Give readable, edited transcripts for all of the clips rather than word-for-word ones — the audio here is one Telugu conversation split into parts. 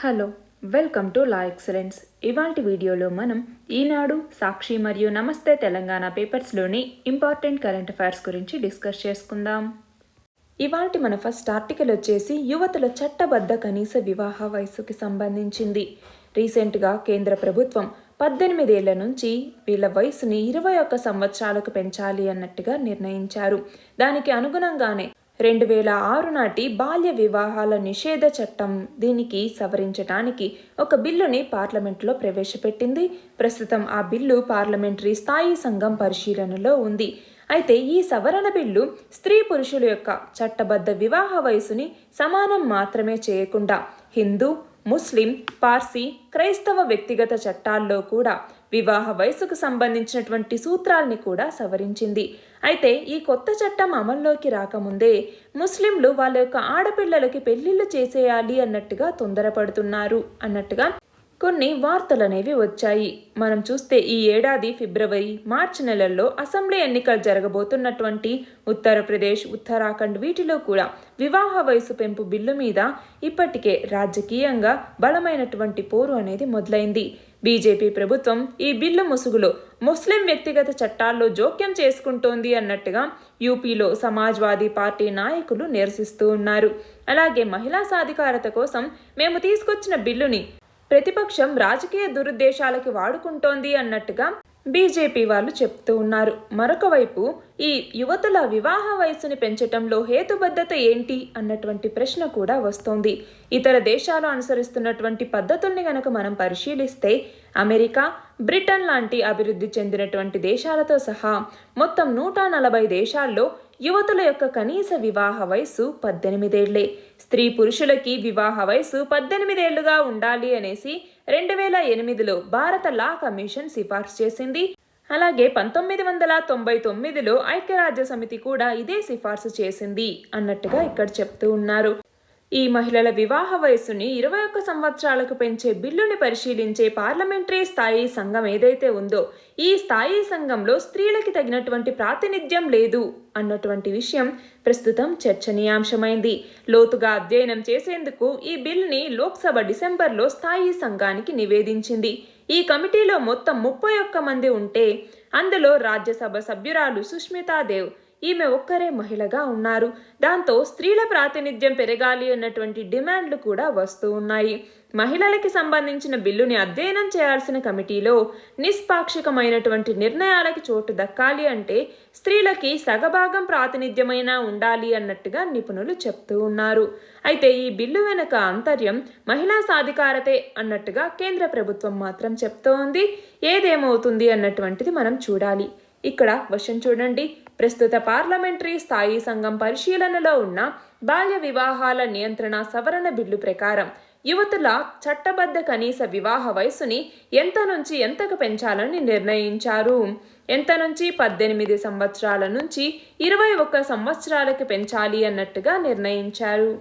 Hello welcome to Laexcellence. ఇవాల్టి వీడియోలో మనం ఈనాడు, సాక్షి మరియు నమస్తే తెలంగాణ పేపర్స్లోని ఇంపార్టెంట్ కరెంట్ అఫైర్స్ గురించి డిస్కస్ చేసుకుందాం. ఇవాల్టి మన ఫస్ట్ ఆర్టికల్ వచ్చేసి యువతుల చట్టబద్ధ కనీస వివాహ వయసుకి సంబంధించింది. రీసెంట్గా కేంద్ర ప్రభుత్వం 18 ఏళ్ల నుంచి వీళ్ళ వయసుని 21 సంవత్సరాలకు పెంచాలి అన్నట్టుగా నిర్ణయించారు. దానికి అనుగుణంగానే 2006 నాటి బాల్య వివాహాల నిషేధ చట్టం దీనికి సవరించడానికి ఒక బిల్లుని పార్లమెంట్లో ప్రవేశపెట్టింది. ప్రస్తుతం ఆ బిల్లు పార్లమెంటరీ స్థాయి సంఘం పరిశీలనలో ఉంది. అయితే ఈ సవరణ బిల్లు స్త్రీ పురుషుల యొక్క చట్టబద్ధ వివాహ వయసుని సమానం మాత్రమే చేయకుండా హిందూ, ముస్లిం, పార్సీ, క్రైస్తవ వ్యక్తిగత చట్టాల్లో కూడా వివాహ వయసుకు సంబంధించినటువంటి సూత్రాల్ని కూడా సవరించింది. అయితే ఈ కొత్త చట్టం అమల్లోకి రాకముందే ముస్లింలు వాళ్ళ యొక్క ఆడపిల్లలకి పెళ్లిళ్ళు చేసేయాలి అన్నట్టుగా తొందరపడుతున్నారు అన్నట్టుగా కొన్ని వార్తలు అనేవి వచ్చాయి. మనం చూస్తే ఈ ఏడాది ఫిబ్రవరి, మార్చి నెలల్లో అసెంబ్లీ ఎన్నికలు జరగబోతున్నటువంటి ఉత్తరప్రదేశ్, ఉత్తరాఖండ్ వీటిలో కూడా వివాహ వయసు పెంపు బిల్లు మీద ఇప్పటికే రాజకీయంగా బలమైనటువంటి పోరు అనేది మొదలైంది. బీజేపీ ప్రభుత్వం ఈ బిల్లు ముసుగులో ముస్లిం వ్యక్తిగత చట్టాల్లో జోక్యం చేసుకుంటోంది అన్నట్టుగా యూపీలో సమాజ్వాదీ పార్టీ నాయకులు నిరసిస్తూ ఉన్నారు. అలాగే మహిళా సాధికారత కోసం మేము తీసుకొచ్చిన బిల్లుని ప్రతిపక్షం రాజకీయ దురుద్దేశాలకి వాడుకుంటోంది అన్నట్టుగా బీజేపీ వాళ్ళు చెప్తూ ఉన్నారు. మరొక వైపు ఈ యువతుల వివాహ వయసుని పెంచటంలో హేతుబద్ధత ఏంటి అన్నటువంటి ప్రశ్న కూడా వస్తోంది. ఇతర దేశాలు అనుసరిస్తున్నటువంటి పద్ధతుల్ని గనక మనం పరిశీలిస్తే అమెరికా, బ్రిటన్ లాంటి అభివృద్ధి చెందినటువంటి దేశాలతో సహా మొత్తం 140 దేశాల్లో యువతుల యొక్క కనీస వివాహ వయసు 18 ఏళ్లే. స్త్రీ పురుషులకి వివాహ వయసు 18 ఏళ్లుగా ఉండాలి అనేసి 2008లో భారత లా కమిషన్ సిఫార్సు చేసింది. అలాగే 1999లో ఐక్యరాజ్య సమితి కూడా ఇదే సిఫార్సు చేసింది అన్నట్టుగా ఇక్కడ చెప్తూ ఉన్నారు. ఈ మహిళల వివాహ వయసుని 21 సంవత్సరాలకు పెంచే బిల్లుని పరిశీలించే పార్లమెంటరీ స్థాయి సంఘం ఏదైతే ఉందో ఈ స్థాయి సంఘంలో స్త్రీలకి తగినటువంటి ప్రాతినిధ్యం లేదు అన్నటువంటి విషయం ప్రస్తుతం చర్చనీయాంశమైంది. లోతుగా అధ్యయనం చేసేందుకు ఈ బిల్ని లోక్సభ డిసెంబర్లో స్థాయి సంఘానికి నివేదించింది. ఈ కమిటీలో మొత్తం 31 మంది ఉంటే అందులో రాజ్యసభ సభ్యురాలు సుష్మితా దేవ్ ఈమె ఒక్కరే మహిళగా ఉన్నారు. దాంతో స్త్రీల ప్రాతినిధ్యం పెరగాలి అన్నటువంటి డిమాండ్లు కూడా వస్తూ ఉన్నాయి. మహిళలకి సంబంధించిన బిల్లుని అధ్యయనం చేయాల్సిన కమిటీలో నిష్పాక్షికమైనటువంటి నిర్ణయాలకి చోటు దక్కాలి అంటే స్త్రీలకి సగభాగం ప్రాతినిధ్యమైనా ఉండాలి అన్నట్టుగా నిపుణులు చెప్తూ ఉన్నారు. అయితే ఈ బిల్లు వెనుక అంతర్యం మహిళా సాధికారతే అన్నట్టుగా కేంద్ర ప్రభుత్వం మాత్రం చెప్తోంది. ఏదేమవుతుంది అన్నటువంటిది మనం చూడాలి. ఇక్కడ క్వశ్చన్ చూడండి. ప్రస్తుత పార్లమెంటరీ స్థాయి సంఘం పరిశీలనలో ఉన్న బాల్య వివాహాల నియంత్రణ సవరణ బిల్లు ప్రకారం యువతుల చట్టబద్ధ కనీస వివాహ వయసుని ఎంత నుంచి ఎంతకు పెంచాలని నిర్ణయించారు. ఎంత నుంచి 18 సంవత్సరాల నుంచి 21 సంవత్సరాలకి పెంచాలి అన్నట్టుగా నిర్ణయించారు.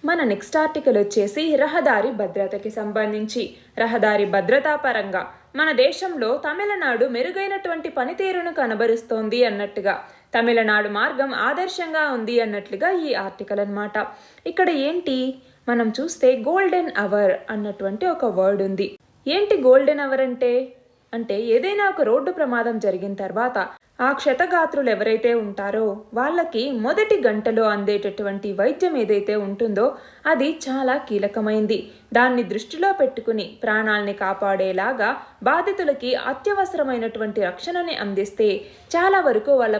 మన నెక్స్ట్ ఆర్టికల్ వచ్చేసి రహదారి భద్రతకి సంబంధించి. రహదారి భద్రతా పరంగా మన దేశంలో తమిళనాడు మెరుగైనటువంటి పనితీరును కనబరుస్తోంది అన్నట్టుగా తమిళనాడు మార్గం ఆదర్శంగా ఉంది అన్నట్లుగా ఈ ఆర్టికల్ అన్నమాట. ఇక్కడ ఏంటి మనం చూస్తే గోల్డెన్ అవర్ అన్నటువంటి ఒక వర్డ్ ఉంది. ఏంటి గోల్డెన్ అవర్ అంటే ఏదైనా ఒక రోడ్డు ప్రమాదం జరిగిన తర్వాత ఆ క్షతగాత్రులు ఎవరైతే ఉంటారో వాళ్ళకి మొదటి గంటలో అందేటటువంటి వైద్యం ఏదైతే ఉంటుందో అది చాలా కీలకమైంది. దాన్ని దృష్టిలో పెట్టుకుని ప్రాణాలని కాపాడేలాగా బాధితులకి అత్యవసరమైనటువంటి రక్షణని అందిస్తే చాలా వరకు వాళ్ళ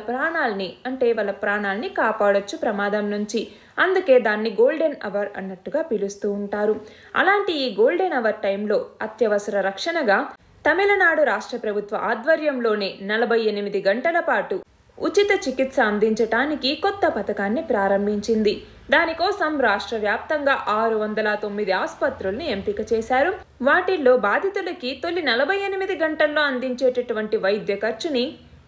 ప్రాణాలని కాపాడొచ్చు ప్రమాదం నుంచి. అందుకే దాన్ని గోల్డెన్ అవర్ అన్నట్టుగా పిలుస్తూ ఉంటారు. అలాంటి ఈ గోల్డెన్ అవర్ టైంలో అత్యవసర రక్షణగా తమిళనాడు రాష్ట్ర ప్రభుత్వ ఆధ్వర్యంలోనే 48 గంటల పాటు ఉచిత చికిత్స అందించటానికి కొత్త పథకాన్ని ప్రారంభించింది. దానికోసం రాష్ట్ర వ్యాప్తంగా 609 ఆసుపత్రుల్ని ఎంపిక చేశారు. వాటిల్లో బాధితులకి తొలి 48 గంటల్లో అందించేటటువంటి వైద్య ఖర్చుని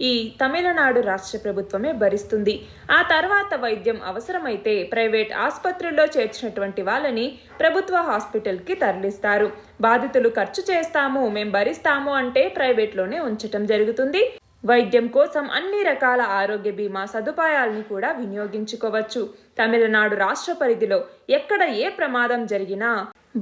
ఈ తమిళనాడు రాష్ట్ర ప్రభుత్వమే భరిస్తుంది. ఆ తర్వాత వైద్యం అవసరమైతే ప్రైవేట్ ఆసుపత్రుల్లో చేర్చినటువంటి వాళ్ళని ప్రభుత్వ హాస్పిటల్కి తరలిస్తారు. బాధితులు ఖర్చు చేస్తాము, మేం భరిస్తాము అంటే ప్రైవేట్లోనే ఉంచటం జరుగుతుంది. వైద్యం కోసం అన్ని రకాల ఆరోగ్య బీమా సదుపాయాలను కూడా వినియోగించుకోవచ్చు. తమిళనాడు రాష్ట్ర పరిధిలో ఎక్కడ ఏ ప్రమాదం జరిగినా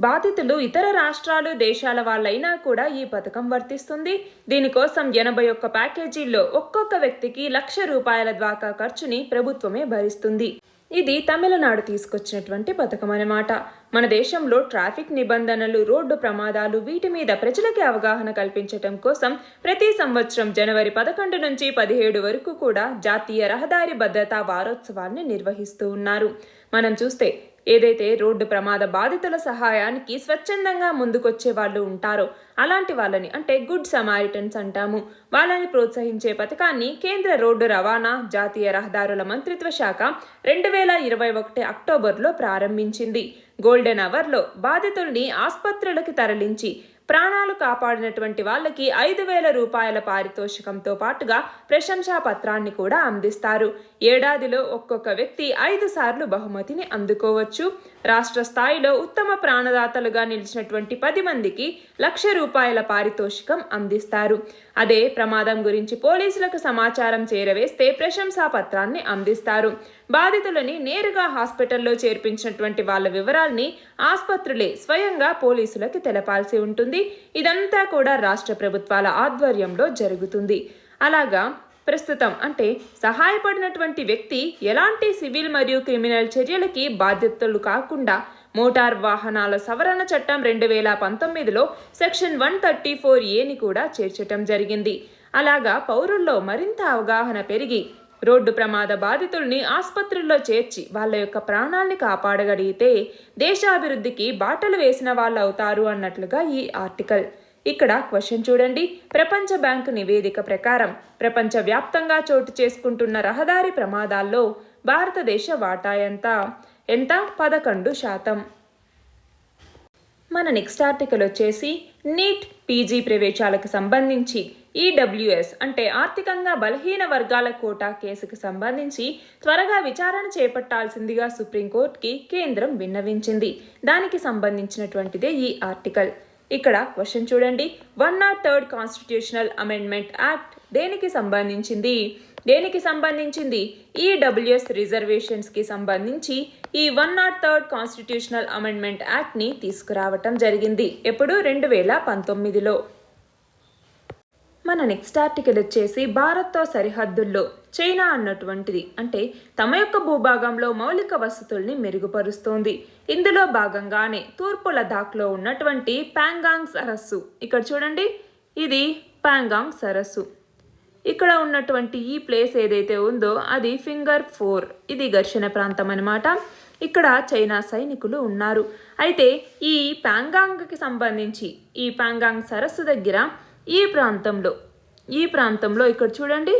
బాధితులు ఇతర రాష్ట్రాలు దేశాల వాళ్ళైనా కూడా ఈ పథకం వర్తిస్తుంది. దీనికోసం 81 ప్యాకేజీల్లో ఒక్కొక్క వ్యక్తికి ₹1,00,000 దాకా ఖర్చుని ప్రభుత్వమే భరిస్తుంది. ఇది తమిళనాడు తీసుకొచ్చినటువంటి పథకం అన్నమాట. మన దేశంలో ట్రాఫిక్ నిబంధనలు, రోడ్డు ప్రమాదాలు వీటి మీద ప్రజలకి అవగాహన కల్పించటం కోసం ప్రతి సంవత్సరం జనవరి 11 నుంచి 17 వరకు కూడా జాతీయ రహదారి భద్రతా వారోత్సవాన్ని నిర్వహిస్తూ ఉన్నారు. మనం చూస్తే ఏదైతే రోడ్డు ప్రమాద బాధితుల సహాయానికి స్వచ్ఛందంగా ముందుకొచ్చే వాళ్ళు ఉంటారో అలాంటి వాళ్ళని అంటే గుడ్ సమారిటన్స్ అంటాము. వాళ్ళని ప్రోత్సహించే పథకాన్ని కేంద్ర రోడ్డు రవాణా, జాతీయ రహదారుల మంత్రిత్వ శాఖ 2021 అక్టోబర్లో ప్రారంభించింది. గోల్డెన్ అవర్లో బాధితుల్ని ఆసుపత్రులకి తరలించి ప్రాణాలు కాపాడినటువంటి వాళ్ళకి ₹5,000 పారితోషికంతో పాటుగా ప్రశంసా పత్రాన్ని కూడా అందిస్తారు. ఏడాదిలో ఒక్కొక్క వ్యక్తి 5 సార్లు బహుమతిని అందుకోవచ్చు. రాష్ట్ర స్థాయిలో ఉత్తమ ప్రాణదాతలుగా నిలిచినటువంటి 10 మందికి ₹1,00,000 పారితోషికం అందిస్తారు. అదే ప్రమాదం గురించి పోలీసులకు సమాచారం చేరవేస్తే ప్రశంసా పత్రాన్ని అందిస్తారు. బాధితులని నేరుగా హాస్పిటల్లో చేర్పించినటువంటి వాళ్ళ వివరాల్ని ఆసుపత్రులే స్వయంగా పోలీసులకు తెలపాల్సి ఉంటుంది. ఇదంతా కూడా రాష్ట్ర ప్రభుత్వాల ఆధ్వర్యంలో జరుగుతుంది. అలాగా ప్రస్తుతం అంటే సహాయపడినటువంటి వ్యక్తి ఎలాంటి సివిల్ మరియు క్రిమినల్ చర్యలకి బాధ్యతలు కాకుండా మోటార్ వాహనాల సవరణ చట్టం 2019లో సెక్షన్ 134A కూడా చేర్చటం జరిగింది. అలాగా పౌరుల్లో మరింత అవగాహన పెరిగి రోడ్డు ప్రమాద బాధితుల్ని ఆసుపత్రుల్లో చేర్చి వాళ్ళ యొక్క ప్రాణాల్ని కాపాడగలిగితే దేశాభివృద్ధికి బాటలు వేసిన వాళ్ళు అవుతారు అన్నట్లుగా ఈ ఆర్టికల్. ఇక్కడ క్వశ్చన్ చూడండి. ప్రపంచ బ్యాంకు నివేదిక ప్రకారం ప్రపంచవ్యాప్తంగా చోటు చేసుకుంటున్న రహదారి ప్రమాదాల్లో భారతదేశ వాటా ఎంత? 11%. మన నెక్స్ట్ ఆర్టికల్ వచ్చేసి నీట్ పీజీ ప్రవేశాలకు సంబంధించి ఈడబ్ల్యూఎస్ అంటే ఆర్థికంగా బలహీన వర్గాల కోటా కేసుకు సంబంధించి త్వరగా విచారణ చేపట్టాల్సిందిగా సుప్రీంకోర్టుకి కేంద్రం విన్నవించింది. దానికి సంబంధించినటువంటిదే ఈ ఆర్టికల్. ఇక్కడ క్వశ్చన్ చూడండి. 103rd కాన్స్టిట్యూషనల్ అమెండ్మెంట్ యాక్ట్ దేనికి సంబంధించింది? ఈడబ్ల్యూఎస్ రిజర్వేషన్స్ కి సంబంధించి ఈ 103rd కాన్స్టిట్యూషనల్ అమెండ్మెంట్ యాక్ట్ ని తీసుకురావటం జరిగింది. ఎప్పుడు? 2019లో. మన నెక్స్ట్ ఆర్టికల్ వచ్చేసి భారత్తో సరిహద్దుల్లో చైనా అన్నటువంటిది అంటే తమ యొక్క భూభాగంలో మౌలిక వసతుల్ని మెరుగుపరుస్తోంది. ఇందులో భాగంగానే తూర్పు లదాఖ్లో ఉన్నటువంటి ప్యాంగాంగ్ సరస్సు, ఇక్కడ చూడండి, ఇది ప్యాంగాంగ్ సరస్సు. ఇక్కడ ఉన్నటువంటి ఈ ప్లేస్ ఏదైతే ఉందో అది ఫింగర్ 4, ఇది ఘర్షణ ప్రాంతం అన్నమాట. ఇక్కడ చైనా సైనికులు ఉన్నారు. అయితే ఈ ప్యాంగాంగ్కి సంబంధించి ఈ ప్యాంగాంగ్ సరస్సు దగ్గర ఈ ప్రాంతంలో ఇక్కడ చూడండి,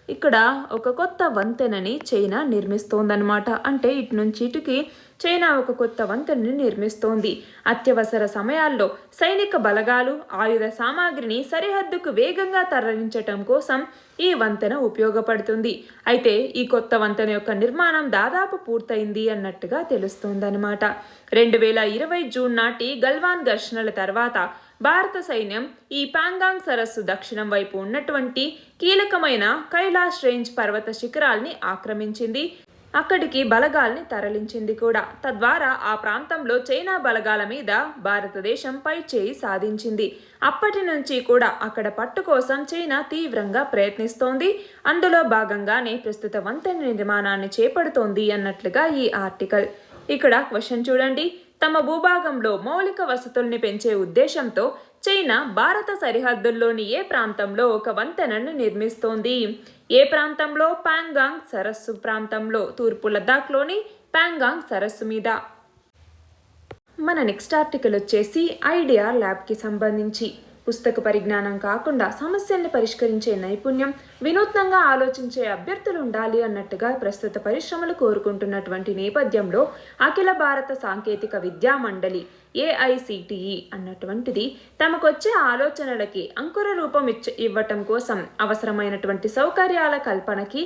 ఇక్కడ ఒక కొత్త వంతెనని చైనా నిర్మిస్తోందన్నమాట. అంటే ఇటు నుంచి ఇటుకి చైనా ఒక కొత్త వంతెనని నిర్మిస్తోంది. అత్యవసర సమయాల్లో సైనిక బలగాలు, ఆయుధ సామాగ్రిని సరిహద్దుకు వేగంగా తరలించటం కోసం ఈ వంతెన ఉపయోగపడుతుంది. అయితే ఈ కొత్త వంతెన యొక్క నిర్మాణం దాదాపు పూర్తయింది అన్నట్టుగా తెలుస్తోందన్నమాట. 2020 జూన్ నాటి గల్వాన్ ఘర్షణల తర్వాత భారత సైన్యం ఈ ప్యాంగాంగ్ సరస్సు దక్షిణం వైపు ఉన్నటువంటి కీలకమైన కైలాష్ రేంజ్ పర్వత శిఖరాల్ని ఆక్రమించింది. అక్కడికి బలగాల్ని తరలించింది కూడా. తద్వారా ఆ ప్రాంతంలో చైనా బలగాల మీద భారతదేశం పై చేయి సాధించింది. అప్పటి నుంచి కూడా అక్కడ పట్టు కోసం చైనా తీవ్రంగా ప్రయత్నిస్తోంది. అందులో భాగంగానే ప్రస్తుత వంతెన నిర్మాణాన్ని చేపడుతోంది అన్నట్లుగా ఈ ఆర్టికల్. ఇక్కడ క్వశ్చన్ చూడండి. తమ భూభాగంలో మౌలిక వసతుల్ని పెంచే ఉద్దేశంతో చైనా భారత సరిహద్దుల్లోని ఏ ప్రాంతంలో ఒక వంతెనను నిర్మిస్తోంది? ఏ ప్రాంతంలో? ప్యాంగాంగ్ సరస్సు ప్రాంతంలో, తూర్పు లద్దాఖ్లోని ప్యాంగాంగ్ సరస్సు మీద. మన నెక్స్ట్ ఆర్టికల్ వచ్చేసి ఐడియా ల్యాబ్కి సంబంధించి. పుస్తక పరిజ్ఞానం కాకుండా సమస్యల్ని పరిష్కరించే నైపుణ్యం, వినూత్నంగా ఆలోచించే అభ్యర్థులు ఉండాలి అన్నట్టుగా ప్రస్తుత పరిశ్రమలు కోరుకుంటున్నటువంటి నేపథ్యంలో అఖిల భారత సాంకేతిక విద్యా మండలి AICTE అన్నటువంటిది తమకొచ్చే ఆలోచనలకి అంకుర రూపం ఇవ్వటం కోసం అవసరమైనటువంటి సౌకర్యాల కల్పనకి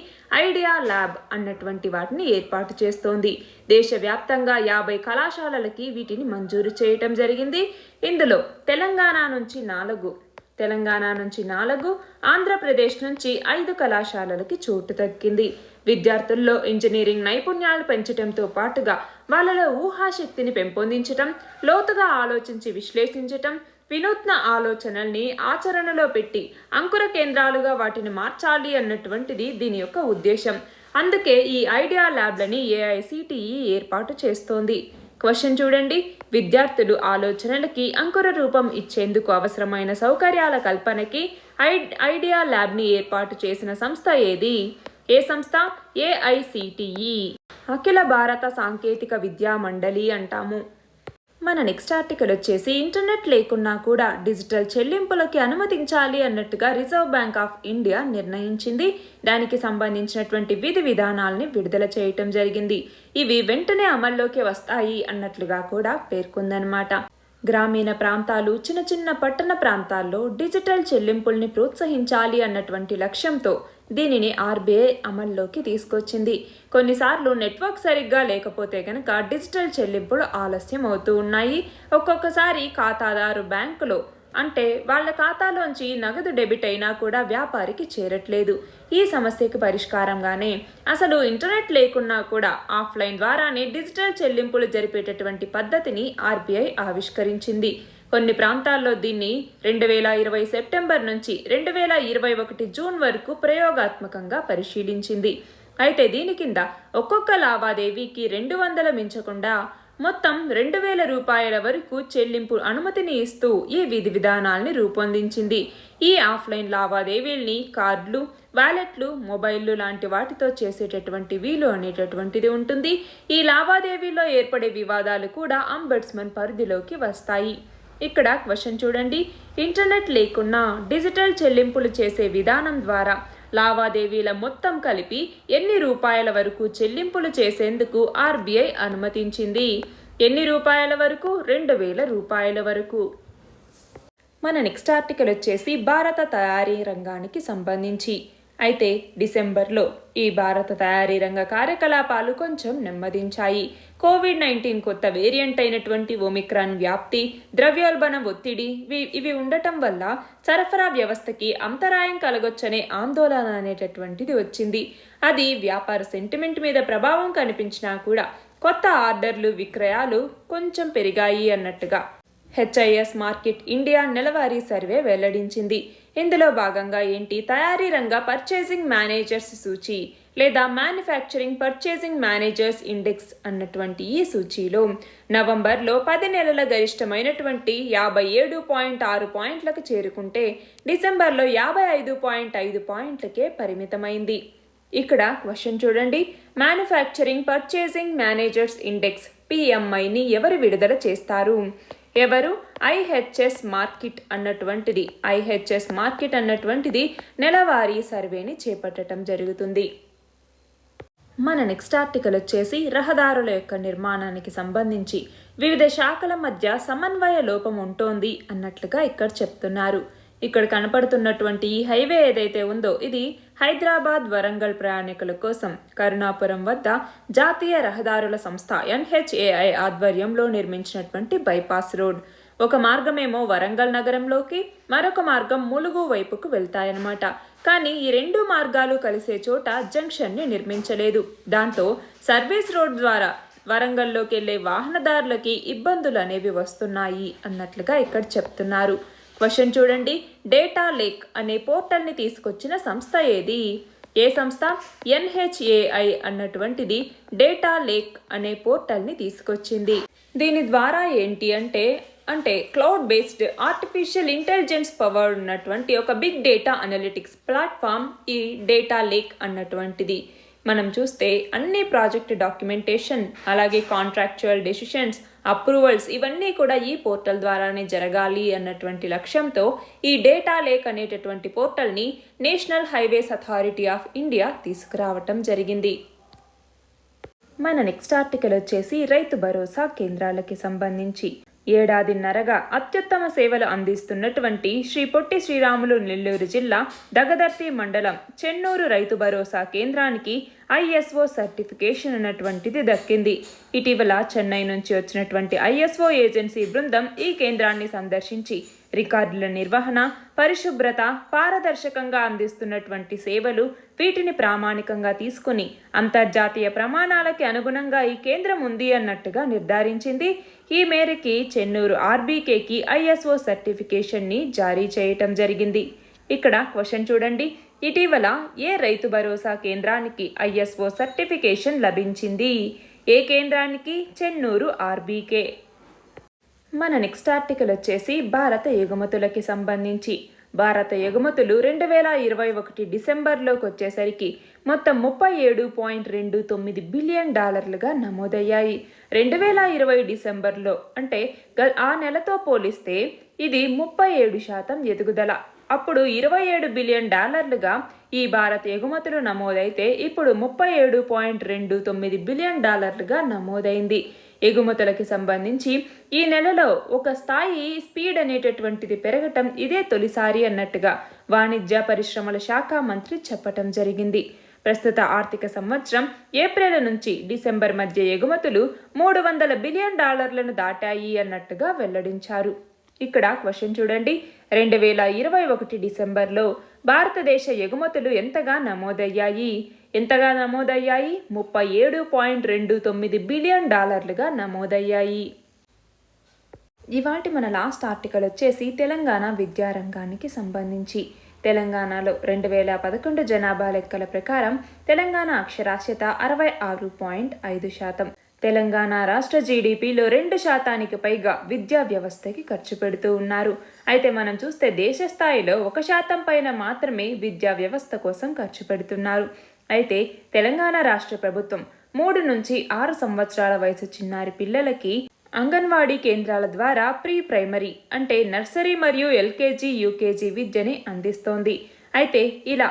ఐడియా ల్యాబ్ అన్నటువంటి వాటిని ఏర్పాటు చేస్తోంది. దేశవ్యాప్తంగా 50 కళాశాలలకి వీటిని మంజూరు చేయటం జరిగింది. ఇందులో తెలంగాణ నుంచి 4, ఆంధ్రప్రదేశ్ నుంచి 5 కళాశాలలకి చోటు దక్కింది. విద్యార్థుల్లో ఇంజనీరింగ్ నైపుణ్యాలు పెంచడంతో పాటుగా వాళ్ళలో ఊహాశక్తిని పెంపొందించటం, లోతుగా ఆలోచించి విశ్లేషించటం, వినూత్న ఆలోచనల్ని ఆచరణలో పెట్టి అంకుర కేంద్రాలుగా వాటిని మార్చాలి అన్నటువంటిది దీని యొక్క ఉద్దేశం. అందుకే ఈ ఐడియా ల్యాబ్లని ఏఐసిటిఈ ఏర్పాటు చేస్తోంది. క్వశ్చన్ చూడండి, విద్యార్థులు ఆలోచనలకి అంకుర రూపం ఇచ్చేందుకు అవసరమైన సౌకర్యాల కల్పనకి ఐడియా ల్యాబ్ని ఏర్పాటు చేసిన సంస్థ ఏది? ఏ సంస్థ? ఏఐసిటిఈ, అఖిల భారత సాంకేతిక విద్యా మండలి అంటాము. మన నెక్స్ట్ ఆర్టికల్ వచ్చేసి ఇంటర్నెట్ లేకున్నా కూడా డిజిటల్ చెల్లింపులకి అనుమతించాలి అన్నట్టుగా రిజర్వ్ బ్యాంక్ ఆఫ్ ఇండియా నిర్ణయించింది. దానికి సంబంధించినటువంటి విధి విధానాలని విడుదల చేయటం జరిగింది. ఇవి వెంటనే అమల్లోకి వస్తాయి అన్నట్లుగా కూడా పేర్కొందనమాట. గ్రామీణ ప్రాంతాలు, చిన్న చిన్న పట్టణ ప్రాంతాల్లో డిజిటల్ చెల్లింపుల్ని ప్రోత్సహించాలి అన్నటువంటి లక్ష్యంతో దీనిని ఆర్బీఐ అమల్లోకి తీసుకొచ్చింది. కొన్నిసార్లు నెట్వర్క్ సరిగ్గా లేకపోతే కనుక డిజిటల్ చెల్లింపులు ఆలస్యం అవుతూ ఉన్నాయి. ఒక్కొక్కసారి ఖాతాదారు బ్యాంకులో అంటే వాళ్ళ ఖాతాలోంచి నగదు డెబిట్ అయినా కూడా వ్యాపారికి చేరట్లేదు. ఈ సమస్యకి పరిష్కారంగానే అసలు ఇంటర్నెట్ లేకున్నా కూడా ఆఫ్లైన్ ద్వారానే డిజిటల్ చెల్లింపులు జరిపేటటువంటి పద్ధతిని ఆర్బీఐ ఆవిష్కరించింది. కొన్ని ప్రాంతాల్లో దీన్ని 2020 సెప్టెంబర్ నుంచి 2021 జూన్ వరకు ప్రయోగాత్మకంగా పరిశీలించింది. అయితే దీని కింద ఒక్కొక్క లావాదేవీకి 200 మించకుండా మొత్తం 2000 రూపాయల వరకు చెల్లింపు అనుమతిని ఇస్తూ ఈ విధి విధానాల్ని రూపొందించింది. ఈ ఆఫ్లైన్ లావాదేవీల్ని కార్డులు, వాలెట్లు, మొబైల్లు లాంటి వాటితో చేసేటటువంటి వీలు అనేటటువంటిది ఉంటుంది. ఈ లావాదేవీలో ఏర్పడే వివాదాలు కూడా అంబడ్స్మన్ పరిధిలోకి వస్తాయి. ఇక్కడ క్వశ్చన్ చూడండి, ఇంటర్నెట్ లేకున్నా డిజిటల్ చెల్లింపులు చేసే విధానం ద్వారా లావాదేవీల మొత్తం కలిపి ఎన్ని రూపాయల వరకు చెల్లింపులు చేసేందుకు ఆర్బీఐ అనుమతించింది? ఎన్ని రూపాయల వరకు? 2000 రూపాయల వరకు. మన నెక్స్ట్ ఆర్టికల్ వచ్చేసి భారత తయారీ రంగానికి సంబంధించి. అయితే డిసెంబర్లో ఈ భారత తయారీ రంగ కార్యకలాపాలు కొంచెం నెమ్మదించాయి. కోవిడ్-19 కొత్త వేరియంట్ అయినటువంటి ఒమిక్రాన్ వ్యాప్తి, ద్రవ్యోల్బణ ఒత్తిడి ఇవి ఉండటం వల్ల సరఫరా వ్యవస్థకి అంతరాయం కలగొచ్చనే ఆందోళన అనేటటువంటిది వచ్చింది. అది వ్యాపార సెంటిమెంట్ మీద ప్రభావం కనిపించినా కూడా కొత్త ఆర్డర్లు, విక్రయాలు కొంచెం పెరిగాయి అన్నట్టుగా హెచ్ఐఎస్ మార్కెట్ ఇండియా నెలవారీ సర్వే వెల్లడించింది. ఇందులో భాగంగా ఏంటి? తయారీ రంగ పర్చేసింగ్ మేనేజర్స్ సూచి లేదా మ్యానుఫ్యాక్చరింగ్ పర్చేసింగ్ మేనేజర్స్ ఇండెక్స్ అన్నటువంటి ఈ సూచీలో నవంబర్లో 10 నెలల గరిష్టమైనటువంటి 57.6 పాయింట్లకు చేరుకుంటే డిసెంబర్లో 55.5 పాయింట్లకే పరిమితమైంది. ఇక్కడ క్వశ్చన్ చూడండి, మ్యానుఫ్యాక్చరింగ్ పర్చేసింగ్ మేనేజర్స్ ఇండెక్స్ PMIని ఎవరు విడుదల చేస్తారు? ఎవరు? ఐహెచ్ఎస్ మార్కెట్ అన్నటువంటిది. ఐహెచ్ఎస్ మార్కెట్ అన్నటువంటిది నెలవారీ సర్వేని చేపట్టడం జరుగుతుంది. మన నెక్స్ట్ ఆర్టికల్ వచ్చేసి రహదారుల యొక్క నిర్మాణానికి సంబంధించి వివిధ శాఖల మధ్య సమన్వయ లోపం ఉంటోంది అన్నట్లుగా ఇక్కడ చెప్తున్నారు. ఇక్కడ కనపడుతున్నటువంటి ఈ హైవే ఏదైతే ఉందో ఇది హైదరాబాద్ వరంగల్ ప్రయాణికుల కోసం కరుణాపురం వద్ద జాతీయ రహదారుల సంస్థ NHAI ఆధ్వర్యంలో నిర్మించినటువంటి బైపాస్ రోడ్. ఒక మార్గమేమో వరంగల్ నగరంలోకి, మరొక మార్గం ములుగు వైపుకు వెళ్తాయన్నమాట. కానీ ఈ రెండు మార్గాలు కలిసే చోట జంక్షన్ని నిర్మించలేదు. దాంతో సర్వీస్ రోడ్ ద్వారా వరంగల్లోకి వెళ్లే వాహనదారులకి ఇబ్బందులు అనేవి వస్తున్నాయి అన్నట్లుగా ఇక్కడ చెప్తున్నారు. క్వశ్చన్ చూడండి, డేటా లేక్ అనే పోర్టల్ని తీసుకొచ్చిన సంస్థ ఏది? ఏ సంస్థ? NHAI అన్నటువంటిది డేటా లేక్ అనే పోర్టల్ని తీసుకొచ్చింది. దీని ద్వారా ఏంటి అంటే cloud based artificial intelligence power ఉన్నటువంటి ఒక బిగ్ డేటా అనలిటిక్స్ ప్లాట్ఫామ్ ఈ డేటా లేక్ అన్నటువంటిది. మనం చూస్తే అన్ని ప్రాజెక్ట్ డాక్యుమెంటేషన్, అలాగే కాంట్రాక్చువల్ డెసిషన్స్, అప్రూవల్స్ ఇవన్నీ కూడా ఈ పోర్టల్ ద్వారానే జరగాలి అన్నటువంటి లక్ష్యంతో ఈ డేటా లేక్ అనేటటువంటి పోర్టల్ని National Highways Authority of India తీసుకురావటం జరిగింది. మన నెక్స్ట్ ఆర్టికల్ వచ్చేసి రైతు భరోసా కేంద్రాలకి సంబంధించి. ఏడాదిన్నరగా అత్యుత్తమ సేవలు అందిస్తున్నటువంటి శ్రీ పొట్టి శ్రీరాములు నెల్లూరు జిల్లా దగదర్తి మండలం చెన్నూరు రైతు భరోసా కేంద్రానికి ISO సర్టిఫికేషన్ అన్నటువంటిది దక్కింది. ఇటీవల చెన్నై నుంచి వచ్చినటువంటి ISO ఏజెన్సీ బృందం ఈ కేంద్రాన్ని సందర్శించి రికార్డుల నిర్వహణ, పరిశుభ్రత, పారదర్శకంగా అందిస్తున్నటువంటి సేవలు, వీటిని ప్రామాణికంగా తీసుకుని అంతర్జాతీయ ప్రమాణాలకి అనుగుణంగా ఈ కేంద్రం ఉంది అన్నట్టుగా నిర్ధారించింది. ఈ మేరకి చెన్నూరు RBKకి ISO సర్టిఫికేషన్ని జారీ చేయటం జరిగింది. ఇక్కడ క్వశ్చన్ చూడండి, ఇటీవల ఏ రైతు భరోసా కేంద్రానికి ISO సర్టిఫికేషన్ లభించింది? ఏ కేంద్రానికి? చెన్నూరు RBK. మన నెక్స్ట్ ఆర్టికల్ వచ్చేసి భారత ఎగుమతులకి సంబంధించి. భారత ఎగుమతులు 2021 డిసెంబర్లోకి వచ్చేసరికి మొత్తం $37.29 బిలియన్ నమోదయ్యాయి. 2020 డిసెంబర్లో అంటే ఆ నెలతో పోలిస్తే ఇది 37% ఎదుగుదల. అప్పుడు $27 బిలియన్ ఈ భారత ఎగుమతులు నమోదైతే ఇప్పుడు $37.29 బిలియన్ నమోదైంది. ఎగుమతులకి సంబంధించి ఈ నెలలో ఒక స్థాయి స్పీడ్ అనేటటువంటిది పెరగటం ఇదే తొలిసారి అన్నట్టుగా వాణిజ్య పరిశ్రమల శాఖ మంత్రి చెప్పటం జరిగింది. ప్రస్తుత ఆర్థిక సంవత్సరం ఏప్రిల్ నుంచి డిసెంబర్ మధ్య ఎగుమతులు $300 బిలియన్ దాటాయి అన్నట్టుగా వెల్లడించారు. ఇక్కడ క్వశ్చన్ చూడండి, 2021 డిసెంబర్లో భారతదేశ ఎగుమతులు ఎంతగా నమోదయ్యాయి? 37.29 బిలియన్ నమోదయ్యాయి. ఇవాటి మన లాస్ట్ ఆర్టికల్ వచ్చేసి తెలంగాణ విద్యారంగానికి సంబంధించి. తెలంగాణలో 2011 జనాభా లెక్కల ప్రకారం తెలంగాణ అక్షరాస్యత 66.5%. తెలంగాణ రాష్ట్ర GDPలో 2% పైగా విద్యా వ్యవస్థకి ఖర్చు పెడుతూ ఉన్నారు. అయితే మనం చూస్తే దేశ స్థాయిలో 1% పైన మాత్రమే విద్యా వ్యవస్థ కోసం ఖర్చు పెడుతున్నారు. అయితే తెలంగాణ రాష్ట్ర ప్రభుత్వం 3 నుంచి 6 సంవత్సరాల వయసు చిన్నారి పిల్లలకి అంగన్వాడీ కేంద్రాల ద్వారా ప్రీ ప్రైమరీ అంటే నర్సరీ మరియు LKG, UKG విద్యని అందిస్తోంది. అయితే ఇలా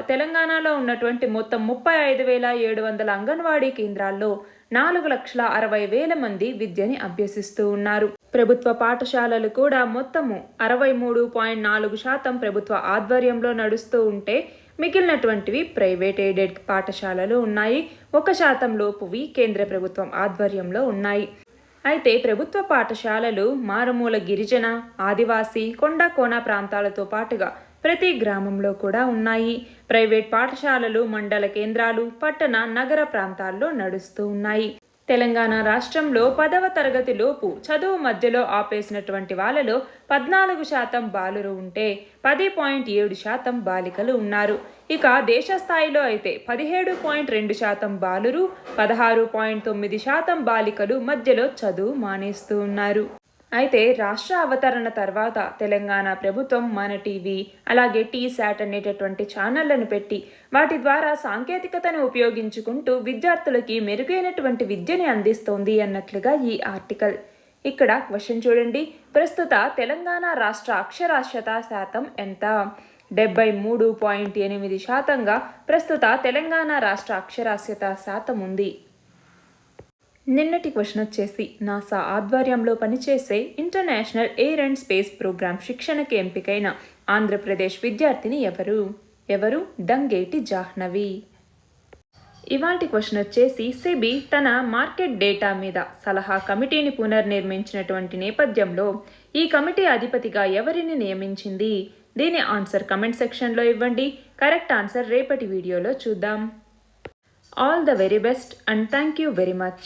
తెలంగాణలో ఉన్నటువంటి మొత్తం 35,700 అంగన్వాడీ కేంద్రాల్లో 4,60,000 మంది విద్యని అభ్యసిస్తూ ఉన్నారు. ప్రభుత్వ పాఠశాలలు కూడా మొత్తము 63.4% ప్రభుత్వ ఆధ్వర్యంలో నడుస్తూ ఉంటే మిగిలినటువంటివి ప్రైవేట్ ఎయిడెడ్ పాఠశాలలు ఉన్నాయి. 1% లోపువి కేంద్ర ప్రభుత్వం ఆధ్వర్యంలో ఉన్నాయి. అయితే ప్రభుత్వ పాఠశాలలు మారుమూల గిరిజన, ఆదివాసీ, కొండ కోన ప్రాంతాలతో పాటుగా ప్రతి గ్రామంలో కూడా ఉన్నాయి. ప్రైవేట్ పాఠశాలలు మండల కేంద్రాలు, పట్టణ, నగర ప్రాంతాల్లో నడుస్తూ ఉన్నాయి. తెలంగాణ రాష్ట్రంలో 10వ తరగతి లోపు చదువు మధ్యలో ఆపేసినటువంటి వాళ్ళలో 14% బాలురు ఉంటే 10.7% బాలికలు ఉన్నారు. ఇక దేశ స్థాయిలో అయితే 17.2% బాలురు, 16.9% బాలికలు మధ్యలో చదువు మానేస్తూ ఉన్నారు. అయితే రాష్ట్ర అవతరణ తర్వాత తెలంగాణ ప్రభుత్వం మన టీవీ అలాగే TSAT అనేటటువంటి ఛానళ్లను పెట్టి వాటి ద్వారా సాంకేతికతను ఉపయోగించుకుంటూ విద్యార్థులకి మెరుగైనటువంటి విద్యని అందిస్తోంది అన్నట్లుగా ఈ ఆర్టికల్. ఇక్కడ క్వశ్చన్ చూడండి, ప్రస్తుత తెలంగాణ రాష్ట్ర అక్షరాస్యత శాతం ఎంత? 73.8%గా ప్రస్తుత తెలంగాణ రాష్ట్ర అక్షరాస్యత శాతం ఉంది. నిన్నటి క్వశ్చన్ వచ్చేసి, నాసా ఆధ్వర్యంలో పనిచేసే International Air and Space Program శిక్షణకి ఎంపికైన ఆంధ్రప్రదేశ్ విద్యార్థిని ఎవరు? దంగేటి జాహ్నవి. ఇవాల్టి క్వశ్చన్ వచ్చేసి, సెబీ తన మార్కెట్ డేటా మీద సలహా కమిటీని పునర్నిర్మించినటువంటి నేపథ్యంలో ఈ కమిటీ అధిపతిగా ఎవరిని నియమించింది? దీని ఆన్సర్ కమెంట్ సెక్షన్లో ఇవ్వండి. కరెక్ట్ ఆన్సర్ రేపటి వీడియోలో చూద్దాం. All the very best and thank you very much.